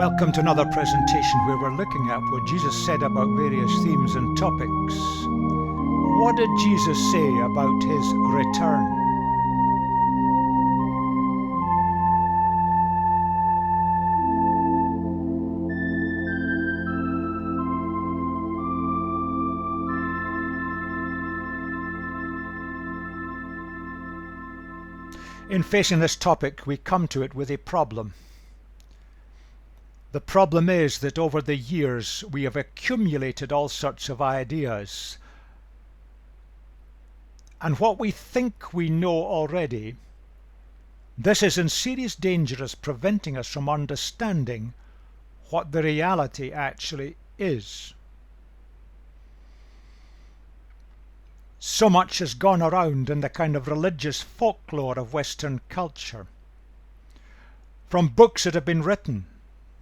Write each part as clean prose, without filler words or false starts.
Welcome to another presentation where we're looking at what Jesus said about various themes and topics. What did Jesus say about his return? In facing this topic, we come to it with a problem. The problem is that over the years we have accumulated all sorts of ideas, and what we think we know already, this is in serious danger of preventing us from understanding what the reality actually is. So much has gone around in the kind of religious folklore of Western culture. From books that have been written,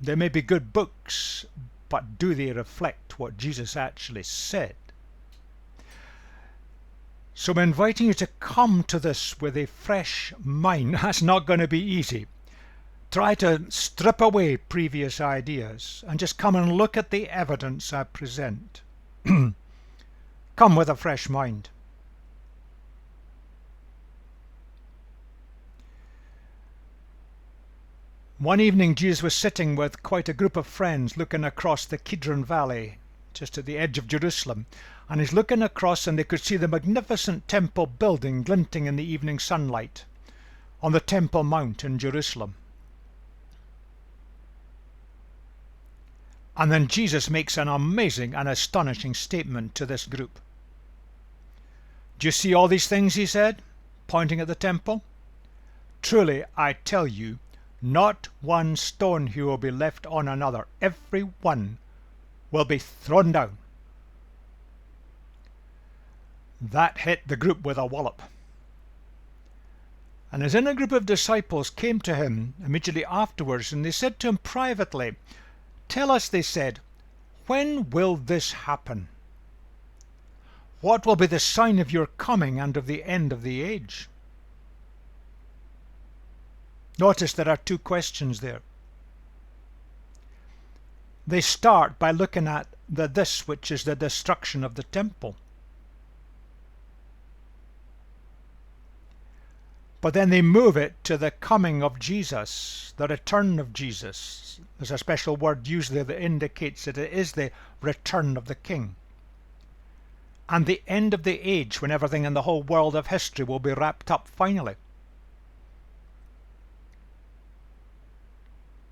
they may be good books, but do they reflect what Jesus actually said? So I'm inviting you to come to this with a fresh mind. That's not going to be easy. Try to strip away previous ideas and just come and look at the evidence I present. Come with a fresh mind. One evening Jesus was sitting with quite a group of friends looking across the Kidron Valley, just at the edge of Jerusalem, and he's looking across and they could see the magnificent temple building glinting in the evening sunlight on the Temple Mount in Jerusalem. And then Jesus makes an amazing and astonishing statement to this group. Do you see all these things, he said, pointing at the temple? Truly, I tell you, not one stone here will be left on another. Every one will be thrown down. That hit the group with a wallop. And his inner group of disciples came to him immediately afterwards, and they said to him privately, "Tell us," they said, "when will this happen? What will be the sign of your coming and of the end of the age?" Notice there are two questions there. They start by looking at this, which is the destruction of the temple. But then they move it to the coming of Jesus, the return of Jesus. There's a special word used there that indicates that it is the return of the King. And the end of the age, when everything in the whole world of history will be wrapped up finally.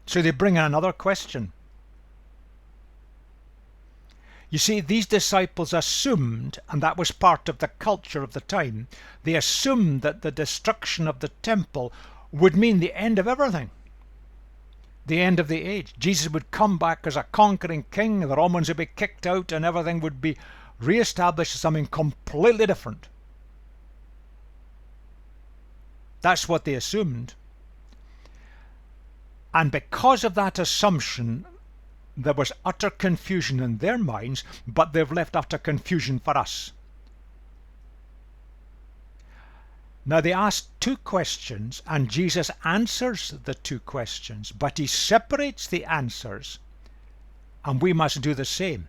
So they bring in another question. You see, these disciples assumed, and that was part of the culture of the time, they assumed that the destruction of the temple would mean the end of everything. The end of the age. Jesus would come back as a conquering king, the Romans would be kicked out, and everything would be re-established as something completely different. That's what they assumed. And because of that assumption, there was utter confusion in their minds, but they've left utter confusion for us. Now they ask two questions, and Jesus answers the two questions, but he separates the answers, and we must do the same.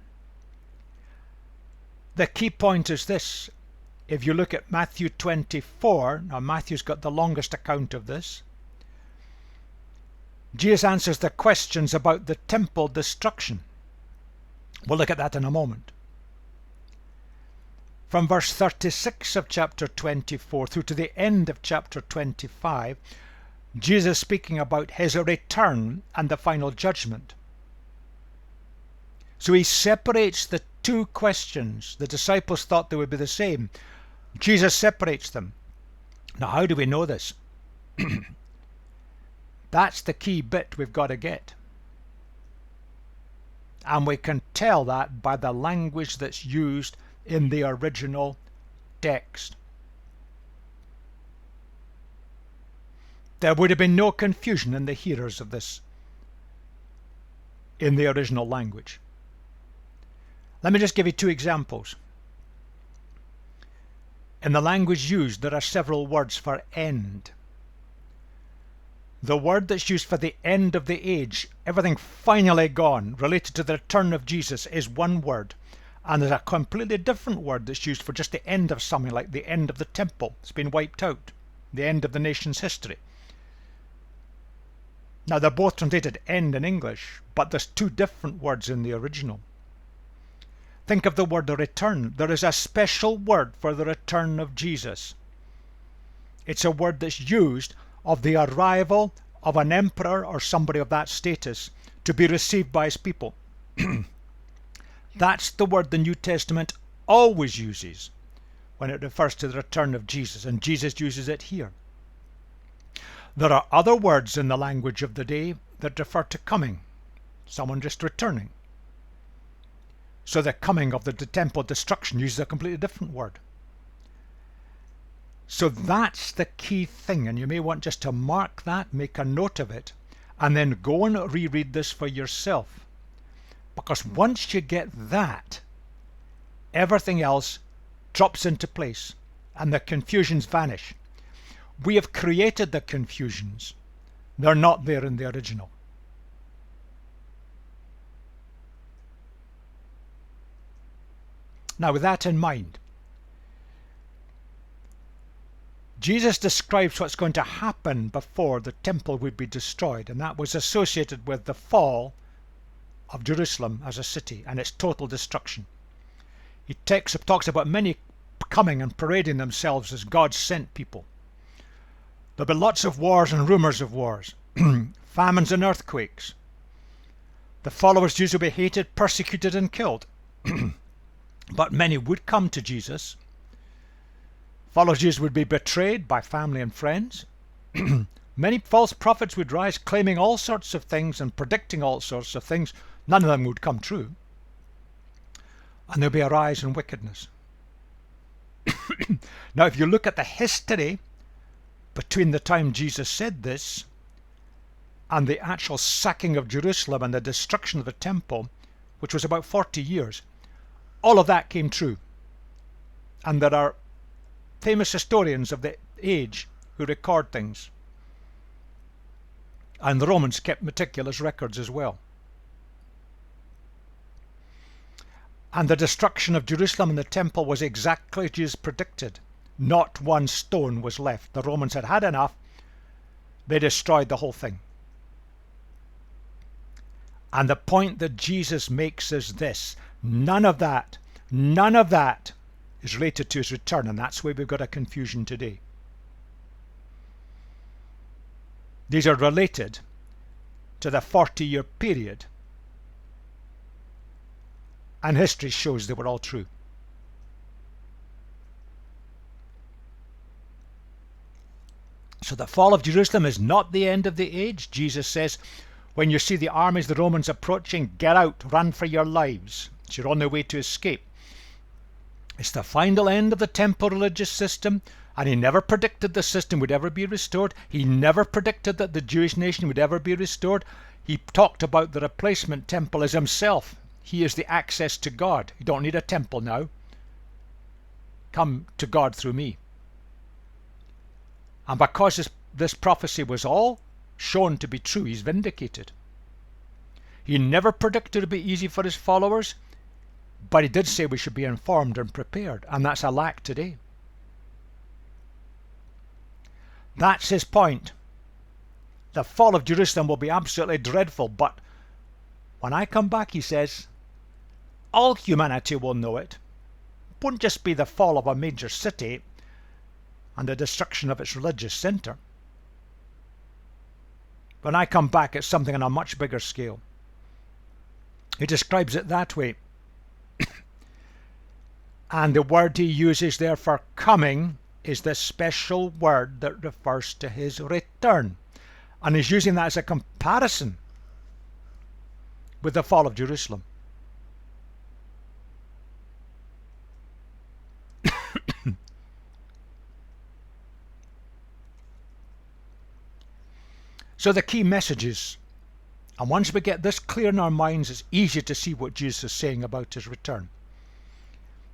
The key point is this. If you look at Matthew 24, now Matthew's got the longest account of this, Jesus answers the questions about the temple destruction. We'll look at that in a moment. From verse 36 of chapter 24 through to the end of chapter 25, Jesus speaking about his return and the final judgment. So he separates the two questions. The disciples thought they would be the same. Jesus separates them. Now, how do we know this? That's the key bit we've got to get. And we can tell that by the language that's used in the original text. There would have been no confusion in the hearers of this in the original language. Let me just give you two examples. In the language used, there are several words for end. The word that's used for the end of the age, everything finally gone, related to the return of Jesus, is one word. And there's a completely different word that's used for just the end of something, like the end of the temple. It's been wiped out. The end of the nation's history. Now they're both translated end in English, but there's two different words in the original. Think of the word return. There is a special word for the return of Jesus. It's a word that's used of the arrival of an emperor or somebody of that status to be received by his people. That's the word the New Testament always uses when it refers to the return of Jesus, and Jesus uses it here. There are other words in the language of the day that refer to coming, someone just returning. So the coming of the temple destruction uses a completely different word. So that's the key thing, and you may want just to mark that, make a note of it, and then go and reread this for yourself. Because once you get that, everything else drops into place and the confusions vanish. We have created the confusions. They're not there in the original. Now, with that in mind, Jesus describes what's going to happen before the temple would be destroyed, and that was associated with the fall of Jerusalem as a city and its total destruction. He talks about many coming and parading themselves as God's sent people. There'll be lots of wars and rumours of wars, famines and earthquakes. The followers of Jesus will be hated, persecuted and killed. But many would come to Jesus. Followers of Jesus would be betrayed by family and friends. Many false prophets would rise, claiming all sorts of things and predicting all sorts of things. None of them would come true. And there'll be a rise in wickedness. Now, if you look at the history between the time Jesus said this and the actual sacking of Jerusalem and the destruction of the temple, which was about 40 years, all of that came true. And there are famous historians of the age who record things. And the Romans kept meticulous records as well. And the destruction of Jerusalem and the temple was exactly as Jesus predicted. Not one stone was left. The Romans had had enough. They destroyed the whole thing. And the point that Jesus makes is this: none of that is related to his return, and that's where we've got a confusion today. These are related to the 40-year period, and history shows they were all true. So the fall of Jerusalem is not the end of the age. Jesus says, when you see the armies of the Romans approaching, get out, run for your lives. You're on their way to escape. It's the final end of the temple religious system, and he never predicted the system would ever be restored. He never predicted that the Jewish nation would ever be restored. He talked about the replacement temple as himself. He is the access to God. You don't need a temple now. Come to God through me. And because this prophecy was all shown to be true, he's vindicated. He never predicted it would be easy for his followers, but he did say we should be informed and prepared, and that's a lack today. That's his point. The fall of Jerusalem will be absolutely dreadful, but when I come back, he says, all humanity will know it. It won't just be the fall of a major city and the destruction of its religious centre. When I come back, it's something on a much bigger scale. He describes it that way. And the word he uses there for coming is the special word that refers to his return. And he's using that as a comparison with the fall of Jerusalem. So the key messages, and once we get this clear in our minds, it's easy to see what Jesus is saying about his return.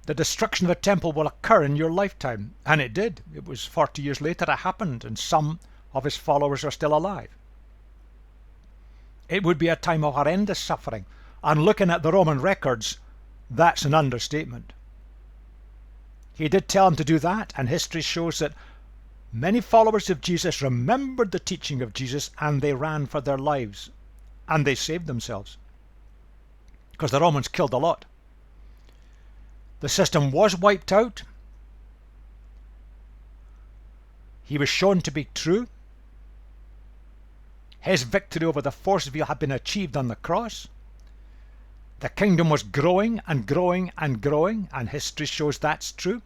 The destruction of the temple will occur in your lifetime, and it did. It was 40 years later it happened, and some of his followers are still alive. It would be a time of horrendous suffering, and looking at the Roman records, that's an understatement. He did tell them to do that, and history shows that many followers of Jesus remembered the teaching of Jesus and they ran for their lives, and they saved themselves, because the Romans killed a lot. The system was wiped out. He was shown to be true. His victory over the force of evil had been achieved on the cross. The kingdom was growing and growing and growing, and history shows that's true.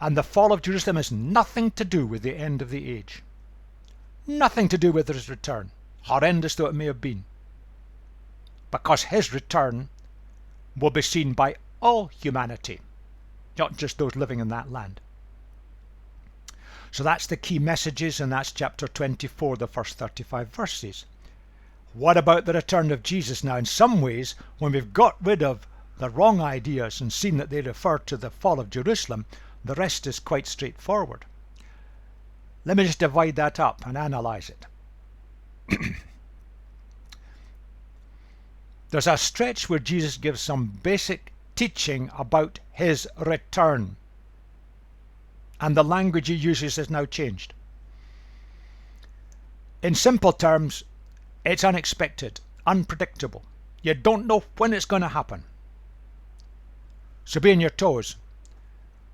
And the fall of Jerusalem has nothing to do with the end of the age. Nothing to do with his return, horrendous though it may have been. Because his return will be seen by all humanity, not just those living in that land. So that's the key messages, and that's chapter 24, the first 35 verses. What about the return of Jesus now? In some ways, when we've got rid of the wrong ideas and seen that they refer to the fall of Jerusalem, the rest is quite straightforward. Let me just divide that up and analyze it. There's a stretch where Jesus gives some basic teaching about his return, and the language he uses has now changed. In simple terms, it's unexpected, unpredictable. You don't know when it's going to happen. So be on your toes.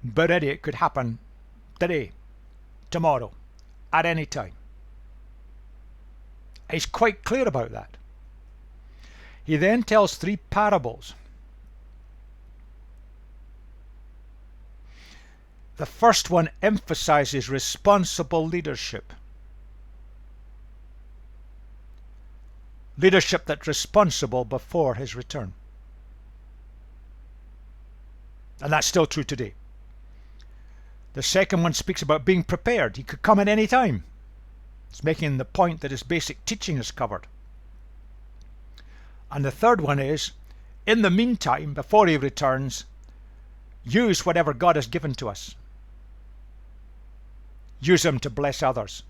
Be ready, it could happen today, tomorrow, at any time. He's quite clear about that. He then tells 3 parables. The first one emphasizes responsible leadership. Leadership that's responsible before his return. And that's still true today. The second one speaks about being prepared. He could come at any time. It's making the point that his basic teaching is covered. And the third one is, in the meantime, before he returns, use whatever God has given to us. Use them to bless others.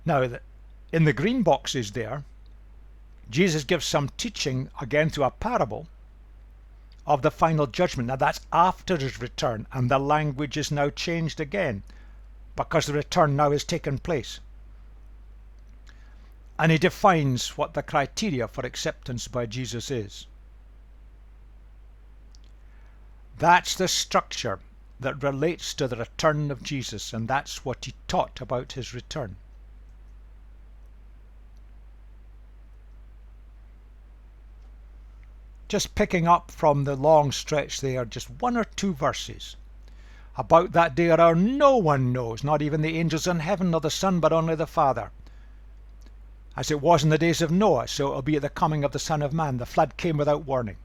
Now, in the green boxes there, Jesus gives some teaching, again through a parable, of the final judgment. Now that's after his return, and the language is now changed again, because the return now has taken place. And he defines what the criteria for acceptance by Jesus is. That's the structure that relates to the return of Jesus, and that's what he taught about his return. Just picking up from the long stretch there, just 1 or 2 verses. About that day or hour no one knows, not even the angels in heaven nor the Son, but only the Father. As it was in the days of Noah, so it will be at the coming of the Son of Man. The flood came without warning.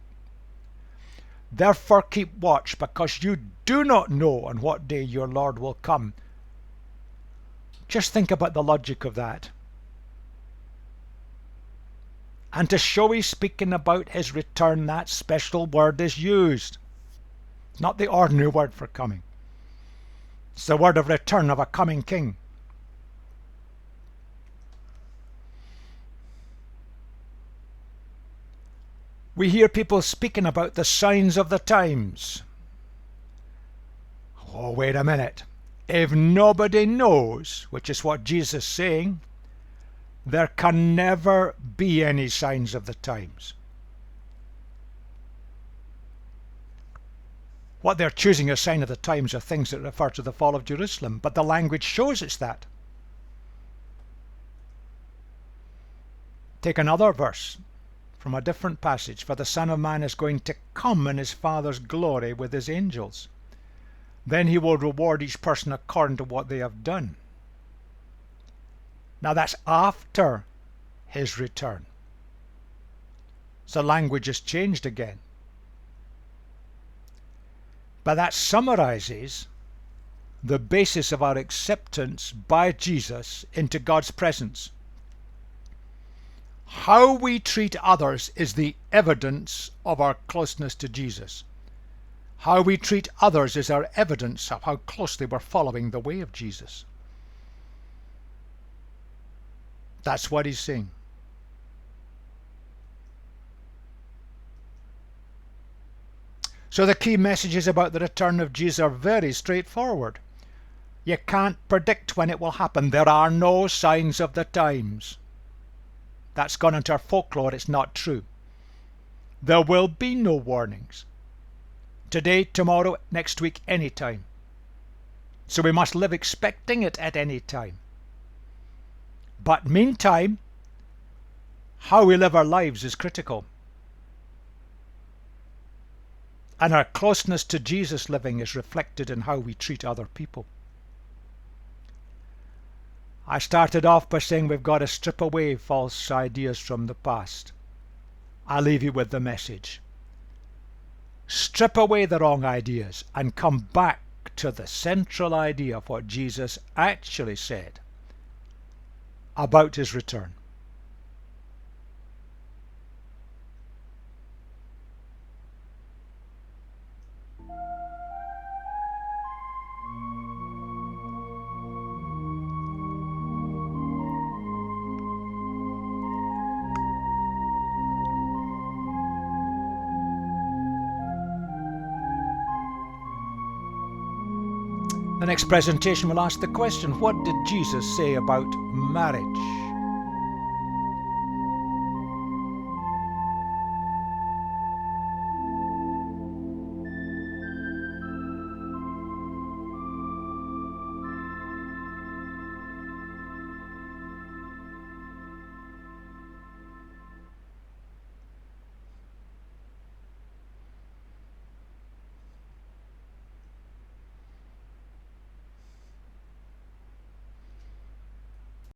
Therefore keep watch, because you do not know on what day your Lord will come. Just think about the logic of that. And to show he's speaking about his return, that special word is used. Not the ordinary word for coming. It's the word of return of a coming king. We hear people speaking about the signs of the times. Oh, wait a minute. If nobody knows, which is what Jesus is saying, there can never be any signs of the times. What they're choosing as sign of the times are things that refer to the fall of Jerusalem, but the language shows it's that. Take another verse from a different passage. For the Son of Man is going to come in his Father's glory with his angels. Then he will reward each person according to what they have done. Now that's after his return. So language has changed again. But that summarizes the basis of our acceptance by Jesus into God's presence. How we treat others is the evidence of our closeness to Jesus. How we treat others is our evidence of how closely we're following the way of Jesus. That's what he's saying. So the key messages about the return of Jesus are very straightforward. You can't predict when it will happen. There are no signs of the times. That's gone into our folklore. It's not true. There will be no warnings. Today, tomorrow, next week, any time. So we must live expecting it at any time. But meantime, how we live our lives is critical. And our closeness to Jesus living is reflected in how we treat other people. I started off by saying we've got to strip away false ideas from the past. I'll leave you with the message. Strip away the wrong ideas and come back to the central idea of what Jesus actually said about his return. The next presentation will ask the question, what did Jesus say about marriage?